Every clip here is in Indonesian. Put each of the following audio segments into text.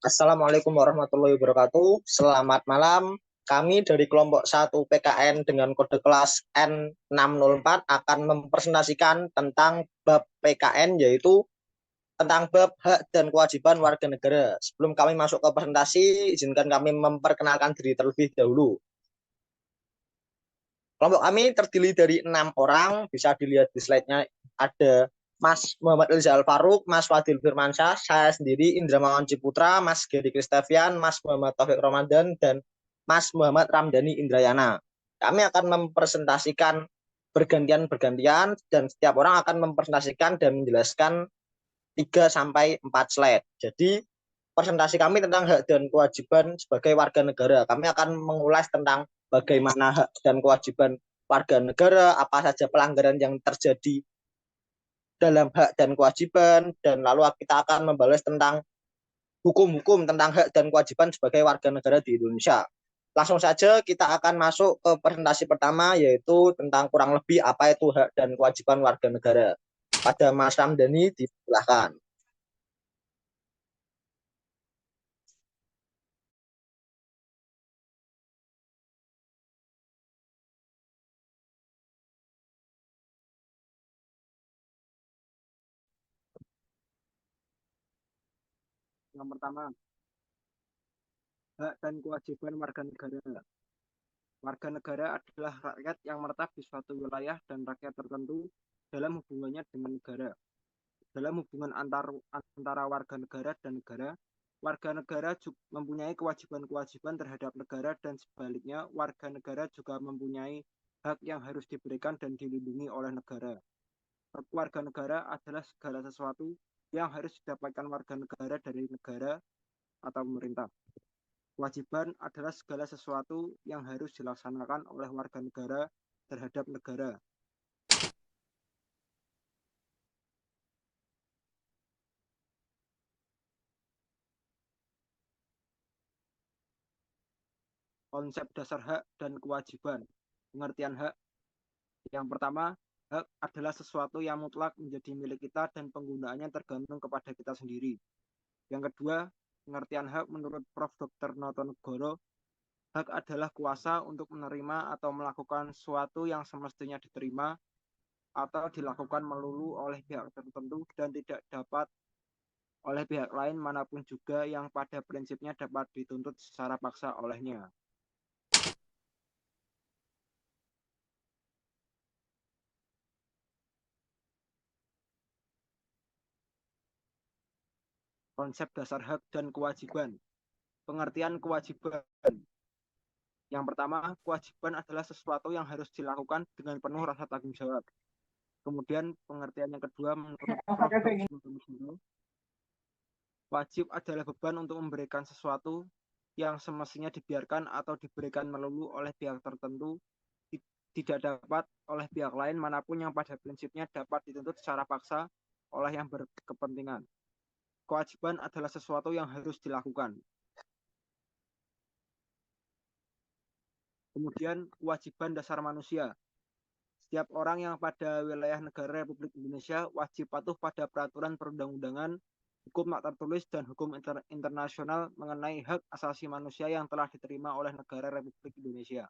Assalamualaikum warahmatullahi wabarakatuh. Selamat malam. Kami dari kelompok 1 PKN dengan kode kelas N604 akan mempresentasikan tentang bab PKN, yaitu tentang bab hak dan kewajiban warga negara. Sebelum kami masuk ke presentasi, izinkan kami memperkenalkan diri terlebih dahulu. Kelompok kami terdiri dari 6 orang, bisa dilihat di slide-nya. Ada Mas Muhammad Rizal Faruk, Mas Fadil Firmansyah, saya sendiri Indramawan Ciputra, Mas Geri Kristevian, Mas Muhammad Taufik Ramadan, dan Mas Muhammad Ramdhani Indrayana. Kami akan mempresentasikan bergantian-bergantian dan setiap orang akan mempresentasikan dan menjelaskan 3-4 slide. Jadi presentasi kami tentang hak dan kewajiban sebagai warga negara. Kami akan mengulas tentang bagaimana hak dan kewajiban warga negara, apa saja pelanggaran yang terjadi dalam hak dan kewajiban, dan lalu kita akan membahas tentang hukum-hukum tentang hak dan kewajiban sebagai warga negara di Indonesia. Langsung saja kita akan masuk ke presentasi pertama, yaitu tentang kurang lebih apa itu hak dan kewajiban warga negara. Pada Mas Ramdhani, dipersilahkan. Yang pertama, hak dan kewajiban warga negara. Warga negara adalah rakyat yang menetap di suatu wilayah dan rakyat tertentu dalam hubungannya dengan negara. Dalam hubungan antara warga negara dan negara, warga negara juga mempunyai kewajiban-kewajiban terhadap negara dan sebaliknya, warga negara juga mempunyai hak yang harus diberikan dan dilindungi oleh negara. Hak warga negara adalah segala sesuatu yang harus didapatkan warga negara dari negara atau pemerintah. Kewajiban adalah segala sesuatu yang harus dilaksanakan oleh warga negara terhadap negara. Konsep dasar hak dan kewajiban. Pengertian hak. Yang pertama, hak adalah sesuatu yang mutlak menjadi milik kita dan penggunaannya tergantung kepada kita sendiri. Yang kedua, pengertian hak menurut Prof. Dr. Notonegoro, hak adalah kuasa untuk menerima atau melakukan sesuatu yang semestinya diterima atau dilakukan melulu oleh pihak tertentu dan tidak dapat oleh pihak lain manapun juga yang pada prinsipnya dapat dituntut secara paksa olehnya. Konsep dasar hak dan kewajiban. Pengertian kewajiban. Yang pertama, kewajiban adalah sesuatu yang harus dilakukan dengan penuh rasa tanggung jawab. Kemudian pengertian yang kedua menurut Prof. Wajib adalah beban untuk memberikan sesuatu yang semestinya dibiarkan atau diberikan melulu oleh pihak tertentu, tidak dapat oleh pihak lain manapun yang pada prinsipnya dapat dituntut secara paksa oleh yang berkepentingan. Kewajiban adalah sesuatu yang harus dilakukan. Kemudian kewajiban dasar manusia. Setiap orang yang pada wilayah negara Republik Indonesia wajib patuh pada peraturan perundang-undangan, hukum tak tertulis, dan hukum internasional mengenai hak asasi manusia yang telah diterima oleh negara Republik Indonesia.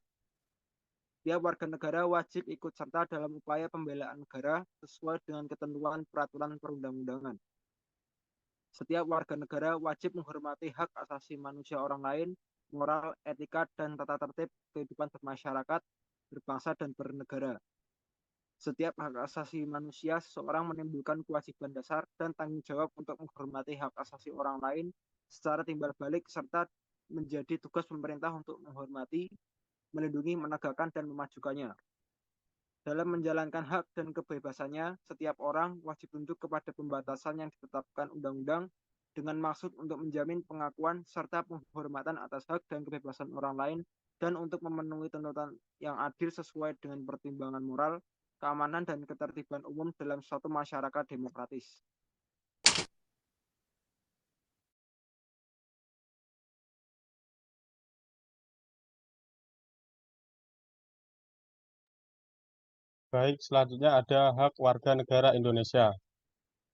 Setiap warga negara wajib ikut serta dalam upaya pembelaan negara sesuai dengan ketentuan peraturan perundang-undangan. Setiap warga negara wajib menghormati hak asasi manusia orang lain, moral, etika, dan tata tertib kehidupan bermasyarakat, berbangsa, dan bernegara. Setiap hak asasi manusia, seseorang menimbulkan kewajiban dasar dan tanggung jawab untuk menghormati hak asasi orang lain secara timbal balik, serta menjadi tugas pemerintah untuk menghormati, melindungi, menegakkan, dan memajukannya. Dalam menjalankan hak dan kebebasannya, setiap orang wajib tunduk kepada pembatasan yang ditetapkan undang-undang dengan maksud untuk menjamin pengakuan serta penghormatan atas hak dan kebebasan orang lain dan untuk memenuhi tuntutan yang adil sesuai dengan pertimbangan moral, keamanan, dan ketertiban umum dalam suatu masyarakat demokratis. Baik, selanjutnya ada hak warga negara Indonesia.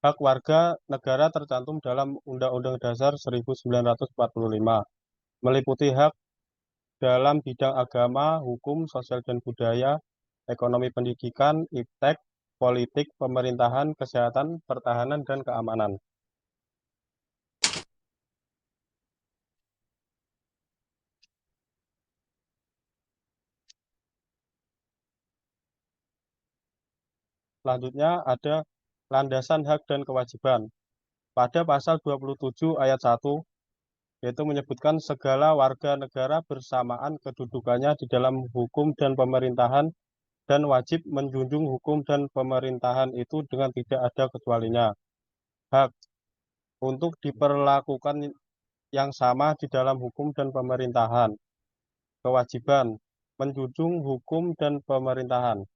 Hak warga negara tercantum dalam Undang-Undang Dasar 1945, meliputi hak dalam bidang agama, hukum, sosial dan budaya, ekonomi pendidikan, iptek, politik, pemerintahan, kesehatan, pertahanan, dan keamanan. Selanjutnya ada landasan hak dan kewajiban. Pada pasal 27 ayat 1, yaitu menyebutkan segala warga negara bersamaan kedudukannya di dalam hukum dan pemerintahan dan wajib menjunjung hukum dan pemerintahan itu dengan tidak ada kecualinya. Hak untuk diperlakukan yang sama di dalam hukum dan pemerintahan. Kewajiban menjunjung hukum dan pemerintahan.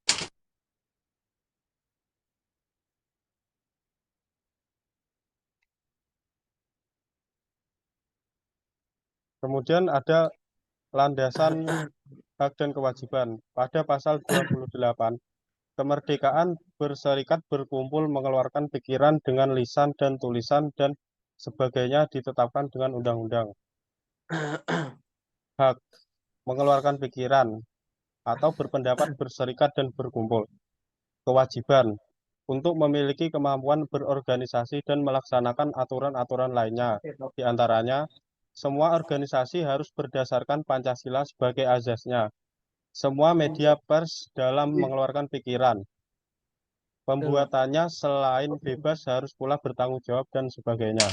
Kemudian ada landasan hak dan kewajiban. Pada pasal 28, kemerdekaan berserikat, berkumpul, mengeluarkan pikiran dengan lisan dan tulisan dan sebagainya ditetapkan dengan undang-undang. Hak mengeluarkan pikiran atau berpendapat, berserikat dan berkumpul. Kewajiban untuk memiliki kemampuan berorganisasi dan melaksanakan aturan-aturan lainnya. Di antaranya, semua organisasi harus berdasarkan Pancasila sebagai azasnya. Semua media pers dalam mengeluarkan pikiran. Pembuatannya selain bebas harus pula bertanggung jawab dan sebagainya.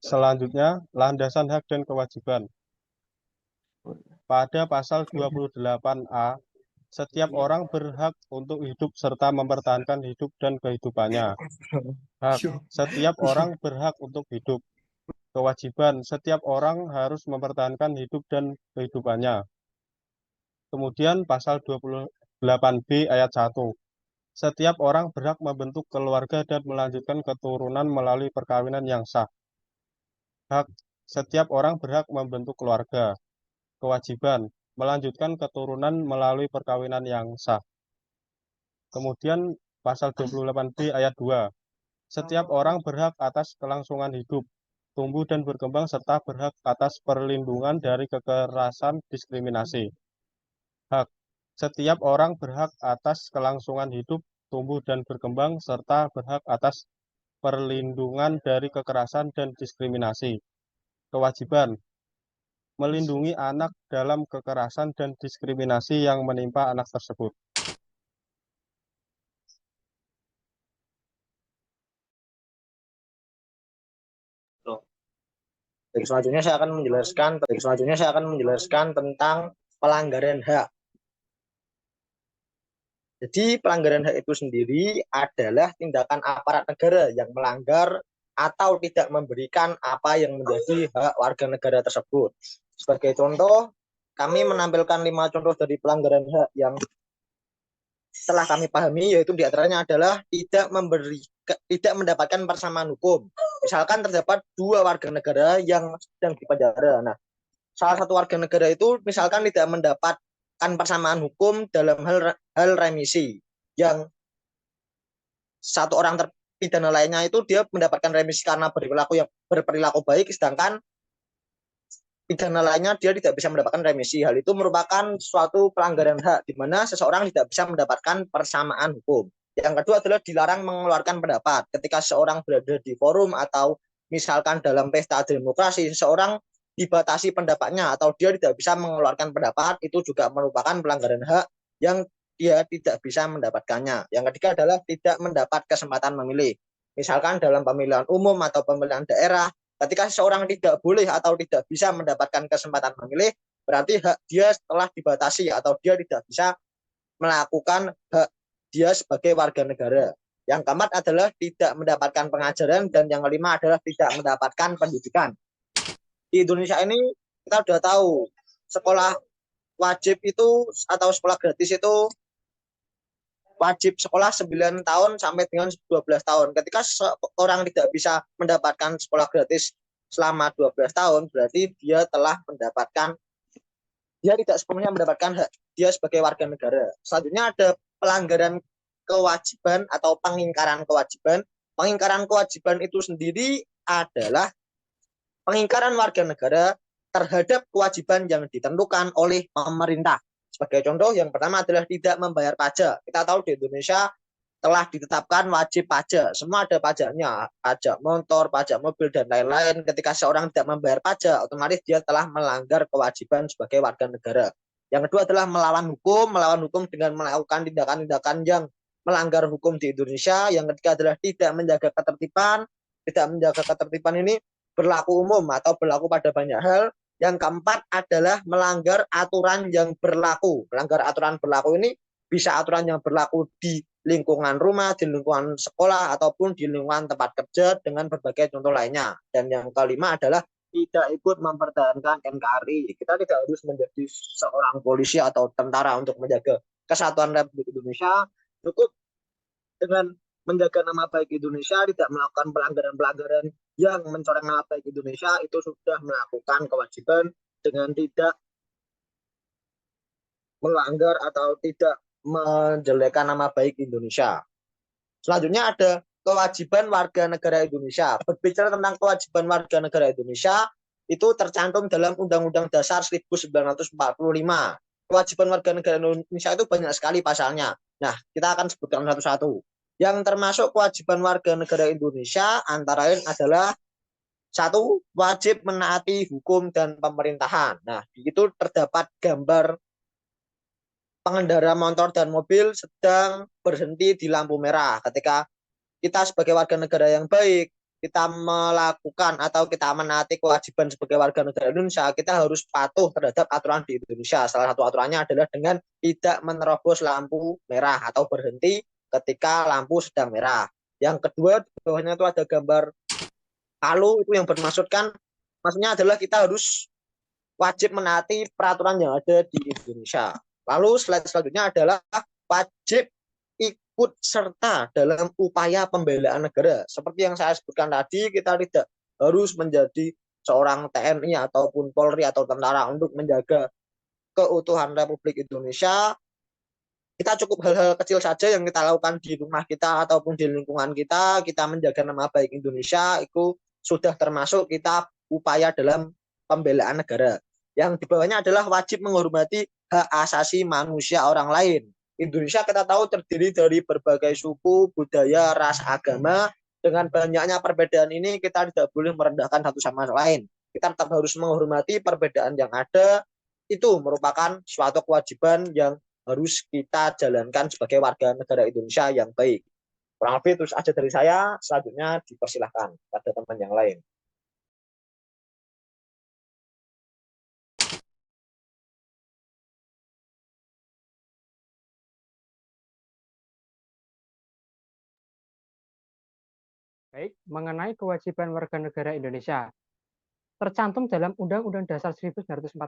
Selanjutnya, landasan hak dan kewajiban. Pada pasal 28A, setiap orang berhak untuk hidup serta mempertahankan hidup dan kehidupannya. Hak, setiap orang berhak untuk hidup. Kewajiban, setiap orang harus mempertahankan hidup dan kehidupannya. Kemudian pasal 28B ayat 1. Setiap orang berhak membentuk keluarga dan melanjutkan keturunan melalui perkawinan yang sah. Hak, setiap orang berhak membentuk keluarga. Kewajiban, melanjutkan keturunan melalui perkawinan yang sah. Kemudian pasal 28B ayat 2. Setiap orang berhak atas kelangsungan hidup, tumbuh dan berkembang serta berhak atas perlindungan dari kekerasan diskriminasi. Hak. Setiap orang berhak atas kelangsungan hidup, tumbuh dan berkembang serta berhak atas perlindungan dari kekerasan dan diskriminasi. Kewajiban melindungi anak dalam kekerasan dan diskriminasi yang menimpa anak tersebut. Selanjutnya saya akan menjelaskan tentang pelanggaran hak. Jadi pelanggaran hak itu sendiri adalah tindakan aparat negara yang melanggar atau tidak memberikan apa yang menjadi hak warga negara tersebut. Sebagai contoh, kami menampilkan 5 contoh dari pelanggaran hak yang telah kami pahami, yaitu diantaranya adalah tidak mendapatkan persamaan hukum. Misalkan terdapat 2 warga negara yang sedang dipenjara. Nah, salah satu warga negara itu misalkan tidak mendapatkan persamaan hukum dalam hal remisi, yang satu orang terpidana lainnya itu dia mendapatkan remisi karena berperilaku baik, sedangkan pidana lainnya dia tidak bisa mendapatkan remisi. Hal itu merupakan suatu pelanggaran hak di mana seseorang tidak bisa mendapatkan persamaan hukum. Yang kedua adalah dilarang mengeluarkan pendapat. Ketika seseorang berada di forum atau misalkan dalam pesta demokrasi, seseorang dibatasi pendapatnya atau dia tidak bisa mengeluarkan pendapat, itu juga merupakan pelanggaran hak yang dia tidak bisa mendapatkannya. Yang ketiga adalah tidak mendapat kesempatan memilih. Misalkan dalam pemilihan umum atau pemilihan daerah, ketika seseorang tidak boleh atau tidak bisa mendapatkan kesempatan memilih, berarti hak dia telah dibatasi atau dia tidak bisa melakukan hak dia sebagai warga negara. Yang keempat adalah tidak mendapatkan pengajaran, dan yang kelima adalah tidak mendapatkan pendidikan. Di Indonesia ini kita sudah tahu sekolah wajib itu atau sekolah gratis itu wajib sekolah 9 tahun sampai dengan 12 tahun. Ketika seorang tidak bisa mendapatkan sekolah gratis selama 12 tahun, berarti dia telah mendapatkan dia tidak sepenuhnya mendapatkan hak dia sebagai warga negara. Selanjutnya ada pelanggaran kewajiban atau pengingkaran kewajiban. Pengingkaran kewajiban itu sendiri adalah pengingkaran warga negara terhadap kewajiban yang ditentukan oleh pemerintah. Sebagai contoh, yang pertama adalah tidak membayar pajak. Kita tahu di Indonesia telah ditetapkan wajib pajak. Semua ada pajaknya, pajak motor, pajak mobil, dan lain-lain. Ketika seorang tidak membayar pajak, otomatis dia telah melanggar kewajiban sebagai warga negara. Yang kedua adalah melawan hukum dengan melakukan tindakan-tindakan yang melanggar hukum di Indonesia. Yang ketiga adalah tidak menjaga ketertiban. Tidak menjaga ketertiban ini berlaku umum atau berlaku pada banyak hal. Yang keempat adalah melanggar aturan yang berlaku. Melanggar aturan berlaku ini bisa aturan yang berlaku di lingkungan rumah, di lingkungan sekolah, ataupun di lingkungan tempat kerja dengan berbagai contoh lainnya. Dan yang kelima adalah tidak ikut mempertahankan NKRI. Kita tidak harus menjadi seorang polisi atau tentara untuk menjaga kesatuan Republik Indonesia. Cukup dengan menjaga nama baik Indonesia, tidak melakukan pelanggaran-pelanggaran yang mencoreng nama baik Indonesia, itu sudah melakukan kewajiban dengan tidak melanggar atau tidak menjelekkan nama baik Indonesia. Selanjutnya ada kewajiban warga negara Indonesia. Berbicara tentang kewajiban warga negara Indonesia, itu tercantum dalam Undang-Undang Dasar 1945. Kewajiban warga negara Indonesia itu banyak sekali pasalnya. Nah, kita akan sebutkan satu-satu. Yang termasuk kewajiban warga negara Indonesia antara lain adalah satu, wajib menaati hukum dan pemerintahan. Nah, di situ terdapat gambar pengendara motor dan mobil sedang berhenti di lampu merah. Ketika kita sebagai warga negara yang baik, kita melakukan atau kita menaati kewajiban sebagai warga negara Indonesia, kita harus patuh terhadap aturan di Indonesia. Salah satu aturannya adalah dengan tidak menerobos lampu merah atau berhenti ketika lampu sedang merah. Yang kedua, di bawahnya itu ada gambar palu, itu yang bermaksudkan, maksudnya adalah kita harus wajib menaati peraturan yang ada di Indonesia. Lalu slide selanjutnya adalah wajib ikut serta dalam upaya pembelaan negara. Seperti yang saya sebutkan tadi, kita tidak harus menjadi seorang TNI ataupun Polri atau tentara untuk menjaga keutuhan Republik Indonesia. Kita cukup hal-hal kecil saja yang kita lakukan di rumah kita ataupun di lingkungan kita menjaga nama baik Indonesia, itu sudah termasuk kita upaya dalam pembelaan negara. Yang di bawahnya adalah wajib menghormati hak asasi manusia orang lain. Indonesia kita tahu terdiri dari berbagai suku, budaya, ras, agama. Dengan banyaknya perbedaan ini, kita tidak boleh merendahkan satu sama lain. Kita tetap harus menghormati perbedaan yang ada. Itu merupakan suatu kewajiban yang harus kita jalankan sebagai warga negara Indonesia yang baik. Kurang lebih terus aja dari saya. Selanjutnya dipersilahkan pada teman yang lain. Baik, mengenai kewajiban warga negara Indonesia. Tercantum dalam Undang-Undang Dasar 1945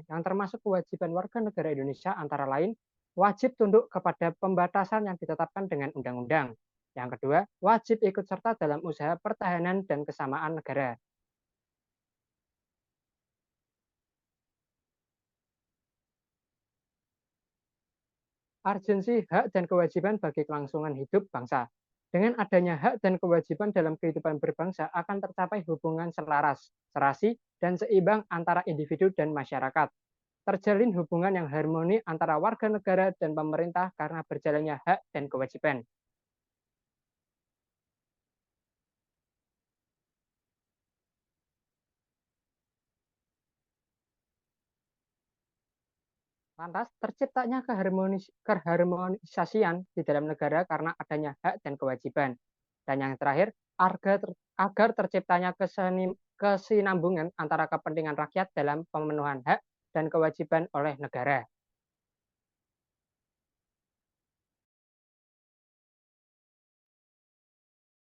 yang termasuk kewajiban warga negara Indonesia antara lain wajib tunduk kepada pembatasan yang ditetapkan dengan undang-undang. Yang kedua, wajib ikut serta dalam usaha pertahanan dan kesamaan negara. Urgensi hak dan kewajiban bagi kelangsungan hidup bangsa. Dengan adanya hak dan kewajiban dalam kehidupan berbangsa akan tercapai hubungan selaras, serasi, dan seimbang antara individu dan masyarakat. Terjalin hubungan yang harmoni antara warga negara dan pemerintah karena berjalannya hak dan kewajiban. Lantas, terciptanya keharmonisasian di dalam negara karena adanya hak dan kewajiban. Dan yang terakhir, agar terciptanya kesinambungan antara kepentingan rakyat dalam pemenuhan hak dan kewajiban oleh negara.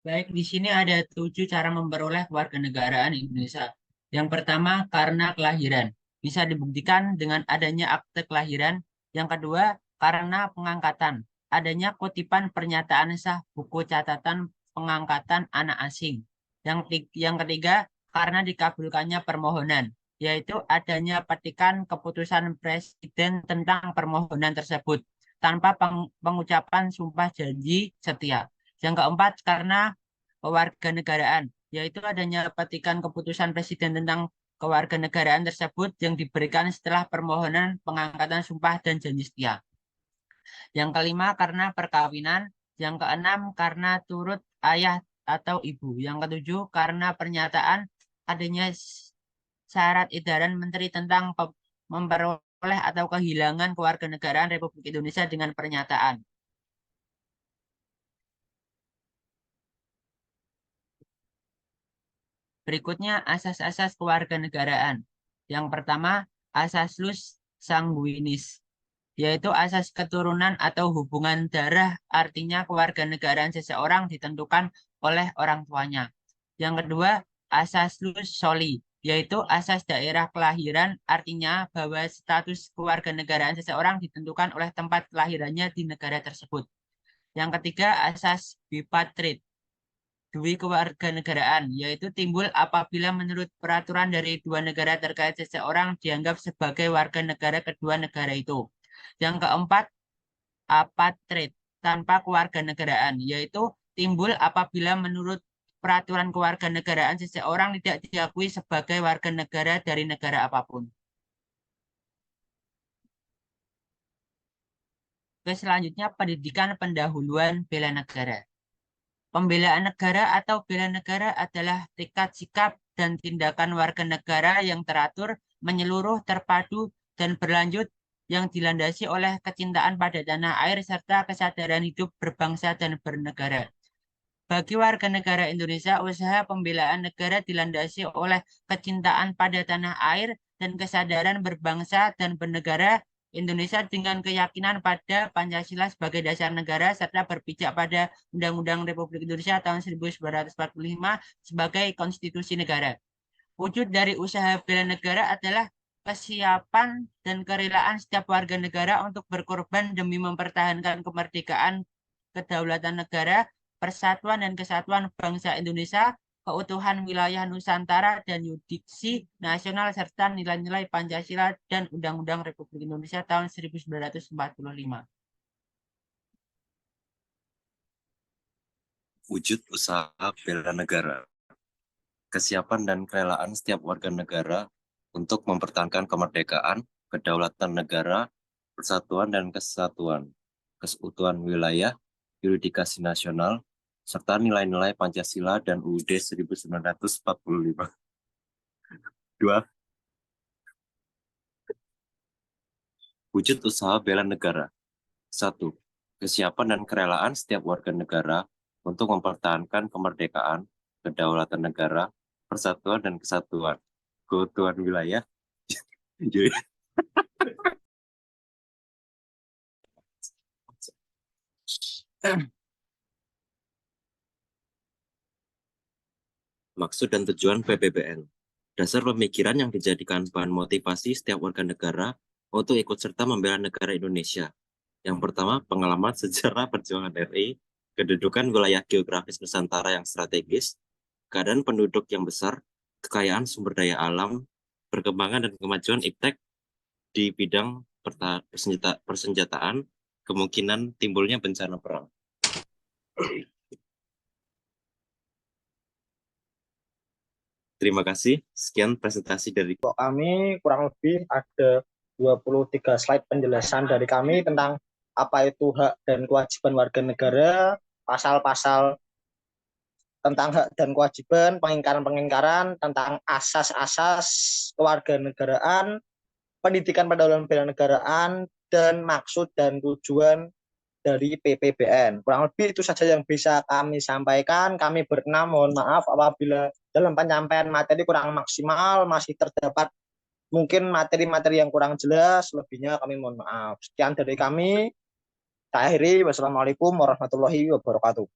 Baik, di sini ada 7 cara memperoleh kewarganegaraan Indonesia. Yang pertama, karena kelahiran. Bisa dibuktikan dengan adanya akte kelahiran. Yang kedua, karena pengangkatan. Adanya kutipan pernyataan sah buku catatan pengangkatan anak asing. Yang ketiga, karena dikabulkannya permohonan. yaitu adanya petikan keputusan Presiden tentang permohonan tersebut tanpa pengucapan sumpah janji setia. Yang keempat, karena kewarganegaraan, yaitu adanya petikan keputusan Presiden tentang kewarganegaraan tersebut yang diberikan setelah permohonan pengangkatan sumpah dan janji setia. Yang kelima, karena perkawinan. Yang keenam, karena turut ayah atau ibu. Yang ketujuh, karena pernyataan adanya syarat edaran Menteri tentang memperoleh atau kehilangan kewarganegaraan Republik Indonesia dengan pernyataan. Berikutnya, asas-asas kewarganegaraan. Yang pertama, asas lus sanguinis, yaitu asas keturunan atau hubungan darah, artinya kewarganegaraan seseorang ditentukan oleh orang tuanya. Yang kedua, asas lus soli, yaitu asas daerah kelahiran, artinya bahwa status kewarganegaraan seseorang ditentukan oleh tempat kelahirannya di negara tersebut. Yang ketiga, asas bipatrit, dui kewarganegaraan, yaitu timbul apabila menurut peraturan dari dua negara terkait seseorang dianggap sebagai warga negara kedua negara itu. Yang keempat, apatrid, tanpa kewarganegaraan, yaitu timbul apabila menurut peraturan kewarganegaraan seseorang tidak diakui sebagai warga negara dari negara apapun. Oke, selanjutnya pendidikan pendahuluan bela negara. Pembelaan negara atau bela negara adalah tekad sikap dan tindakan warga negara yang teratur, menyeluruh, terpadu, dan berlanjut yang dilandasi oleh kecintaan pada tanah air serta kesadaran hidup berbangsa dan bernegara. Bagi warga negara Indonesia, usaha pembelaan negara dilandasi oleh kecintaan pada tanah air dan kesadaran berbangsa dan bernegara Indonesia dengan keyakinan pada Pancasila sebagai dasar negara serta berpijak pada Undang-Undang Republik Indonesia tahun 1945 sebagai konstitusi negara. Wujud dari usaha bela negara adalah kesiapan dan kerelaan setiap warga negara untuk berkorban demi mempertahankan kemerdekaan, kedaulatan negara, persatuan dan kesatuan bangsa Indonesia, keutuhan wilayah Nusantara, dan yudiksi nasional serta nilai-nilai Pancasila dan Undang-Undang Republik Indonesia tahun 1945. Wujud usaha bela negara. Kesiapan dan kerelaan setiap warga negara untuk mempertahankan kemerdekaan, kedaulatan negara, persatuan dan kesatuan, keseutuhan wilayah, yuridikasi nasional, serta nilai-nilai Pancasila dan UUD 1945. 2. Wujud usaha bela negara. 1. Kesiapan dan kerelaan setiap warga negara untuk mempertahankan kemerdekaan, kedaulatan negara, persatuan dan kesatuan, keutuhan wilayah. Maksud dan tujuan PPBN. Dasar pemikiran yang dijadikan bahan motivasi setiap warga negara untuk ikut serta membela negara Indonesia. Yang pertama, pengalaman sejarah perjuangan RI, kedudukan wilayah geografis Nusantara yang strategis, keadaan penduduk yang besar, kekayaan sumber daya alam, perkembangan dan kemajuan iptek di bidang persenjataan, kemungkinan timbulnya bencana perang. Terima kasih. Sekian presentasi dari kami. Kurang lebih ada 23 slide penjelasan dari kami tentang apa itu hak dan kewajiban warga negara, pasal-pasal tentang hak dan kewajiban, pengingkaran-pengingkaran, tentang asas-asas kewarganegaraan, pendidikan pendahuluan bela negaraan, dan maksud dan tujuan dari PPBN. Kurang lebih itu saja yang bisa kami sampaikan. Kami berkenan mohon maaf apabila dalam penyampaian materi kurang maksimal, masih terdapat mungkin materi-materi yang kurang jelas, lebihnya kami mohon maaf. Sekian dari kami. Saya akhiri. Wassalamualaikum warahmatullahi wabarakatuh.